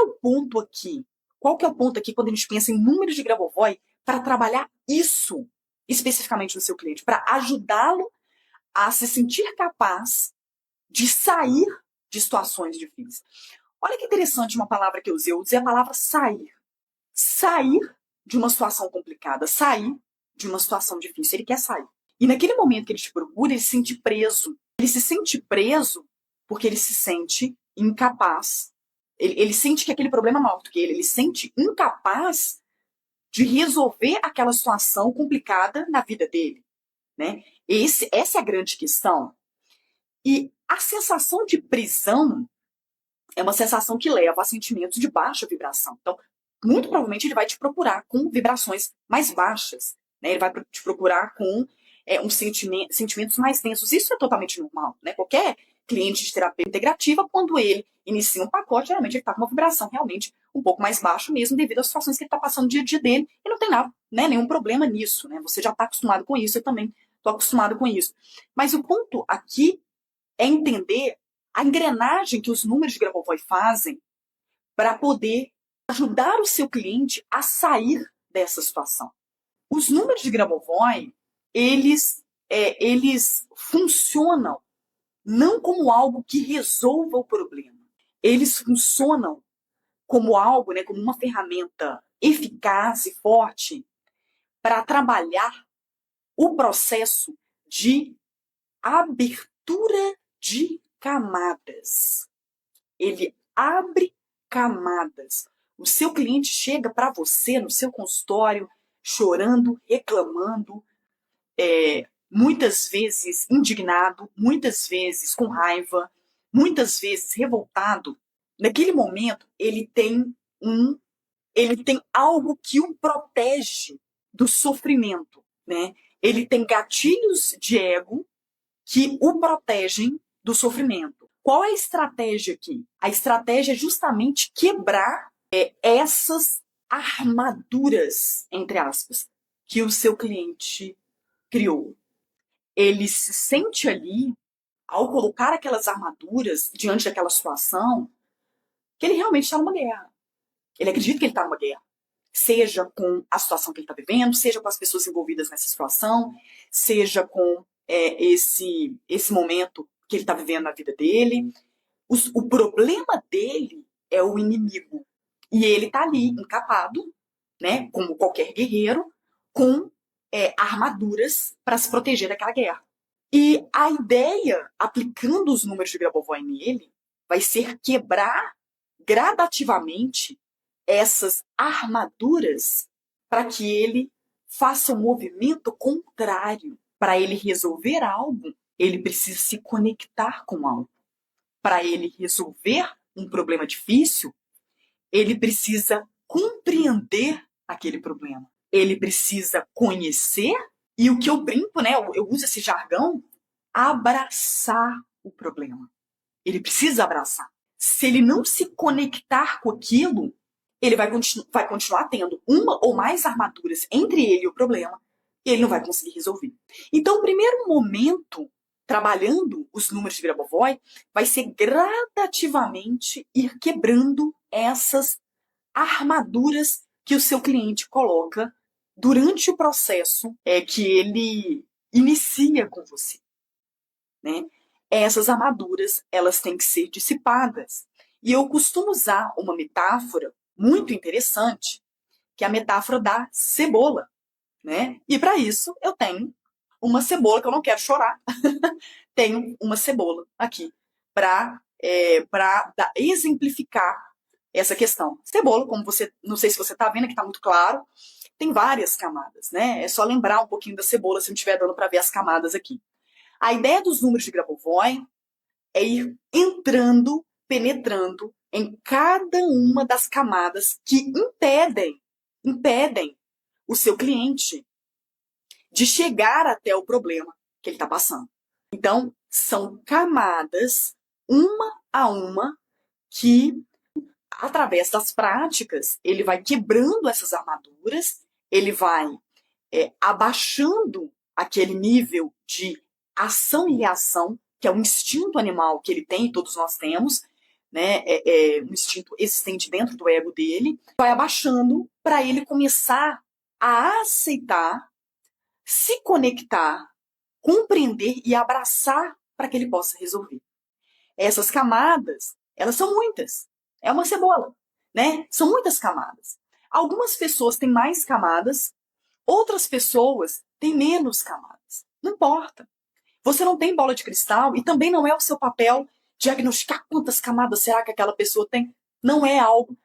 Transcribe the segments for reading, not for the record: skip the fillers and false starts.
o ponto aqui? Qual que é o ponto aqui quando a gente pensa em números de Grabovoi para trabalhar isso especificamente no seu cliente, para ajudá-lo a se sentir capaz de sair de situações difíceis? Olha que interessante uma palavra que eu usei a palavra sair. Sair de uma situação complicada, sair de uma situação difícil. Ele quer sair. E naquele momento que ele te procura, ele se sente preso. Ele se sente preso porque ele se sente incapaz. Ele sente que aquele problema é maior do que ele. Ele se sente incapaz de resolver aquela situação complicada na vida dele. Né? Essa é a grande questão. E a sensação de prisão é uma sensação que leva a sentimentos de baixa vibração. Então, muito provavelmente ele vai te procurar com vibrações mais baixas. Né? Ele vai te procurar com sentimentos mais densos. Isso é totalmente normal. Né? Qualquer cliente de terapia integrativa, quando ele inicia um pacote, geralmente ele está com uma vibração realmente um pouco mais baixa mesmo, devido às situações que ele está passando no dia a dia dele, e não tem nada, né, nenhum problema nisso. Né? Você já está acostumado com isso, eu também estou acostumado com isso. Mas o ponto aqui é entender a engrenagem que os números de Grabovoi fazem para poder ajudar o seu cliente a sair dessa situação. Os números de Grabovoi, eles funcionam não como algo que resolva o problema. Eles funcionam como algo, né, como uma ferramenta eficaz e forte para trabalhar o processo de abertura de camadas. Ele abre camadas. O seu cliente chega para você no seu consultório chorando, reclamando, muitas vezes indignado, muitas vezes com raiva, muitas vezes revoltado. Naquele momento, ele tem algo que o protege do sofrimento, né? Ele tem gatilhos de ego que o protegem do sofrimento. Qual é a estratégia aqui? A estratégia é justamente quebrar essas armaduras, entre aspas, que o seu cliente criou. Ele se sente ali, ao colocar aquelas armaduras diante daquela situação, que ele realmente está numa guerra. Ele acredita que ele está numa guerra. Seja com a situação que ele está vivendo, seja com as pessoas envolvidas nessa situação, seja com esse momento que ele está vivendo na vida dele. O problema dele é o inimigo. E ele está ali, encapado, né, como qualquer guerreiro, com armaduras para se proteger daquela guerra. E a ideia, aplicando os números de Grabovoi nele, vai ser quebrar gradativamente essas armaduras para que ele faça um movimento contrário. Para ele resolver algo, ele precisa se conectar com algo. Para ele resolver um problema difícil, ele precisa compreender aquele problema. Ele precisa conhecer, e o que eu brinco, né, eu uso esse jargão, abraçar o problema. Ele precisa abraçar. Se ele não se conectar com aquilo, ele vai continuar tendo uma ou mais armaduras entre ele e o problema, e ele não vai conseguir resolver. Então, o primeiro momento, trabalhando os números de Grabovoi, vai ser gradativamente ir quebrando essas armaduras que o seu cliente coloca durante o processo que ele inicia com você. Né? Essas armaduras, elas têm que ser dissipadas. E eu costumo usar uma metáfora muito interessante, que é a metáfora da cebola. Né? E para isso, eu tenho uma cebola, que eu não quero chorar, tenho uma cebola aqui para exemplificar essa questão. Cebola, como você, não sei se você está vendo, que está muito claro, tem várias camadas, né? É só lembrar um pouquinho da cebola, se não estiver dando para ver as camadas aqui. A ideia dos números de Grabovoi é ir entrando, penetrando em cada uma das camadas que impedem o seu cliente de chegar até o problema que ele está passando. Então, são camadas, uma a uma, que, através das práticas, ele vai quebrando essas armaduras, ele vai abaixando aquele nível de ação e reação, que é o instinto animal que ele tem, todos nós temos, né, um instinto existente dentro do ego dele, vai abaixando para ele começar a aceitar, se conectar, compreender e abraçar para que ele possa resolver. Essas camadas, elas são muitas. É uma cebola, né? São muitas camadas. Algumas pessoas têm mais camadas, outras pessoas têm menos camadas. Não importa. Você não tem bola de cristal e também não é o seu papel diagnosticar quantas camadas será que aquela pessoa tem. Não é algo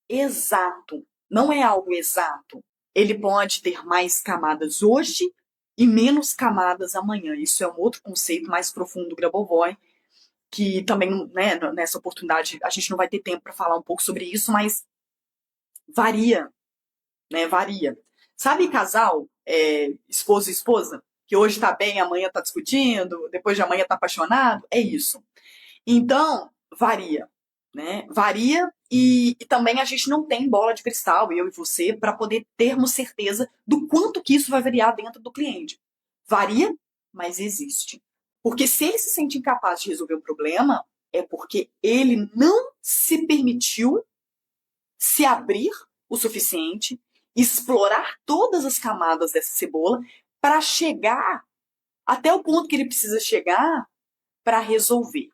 exato. Não é algo exato. Ele pode ter mais camadas hoje e menos camadas amanhã. Isso é um outro conceito mais profundo do Grabovoi, que também, né, nessa oportunidade, a gente não vai ter tempo para falar um pouco sobre isso, mas varia, né, varia. Sabe casal, esposo e esposa, que hoje tá bem, amanhã tá discutindo, depois de amanhã tá apaixonado? É isso. Então, varia, né? Varia e também a gente não tem bola de cristal, eu e você, para poder termos certeza do quanto que isso vai variar dentro do cliente. Varia, mas existe. Porque se ele se sente incapaz de resolver um problema, é porque ele não se permitiu se abrir o suficiente, explorar todas as camadas dessa cebola para chegar até o ponto que ele precisa chegar para resolver.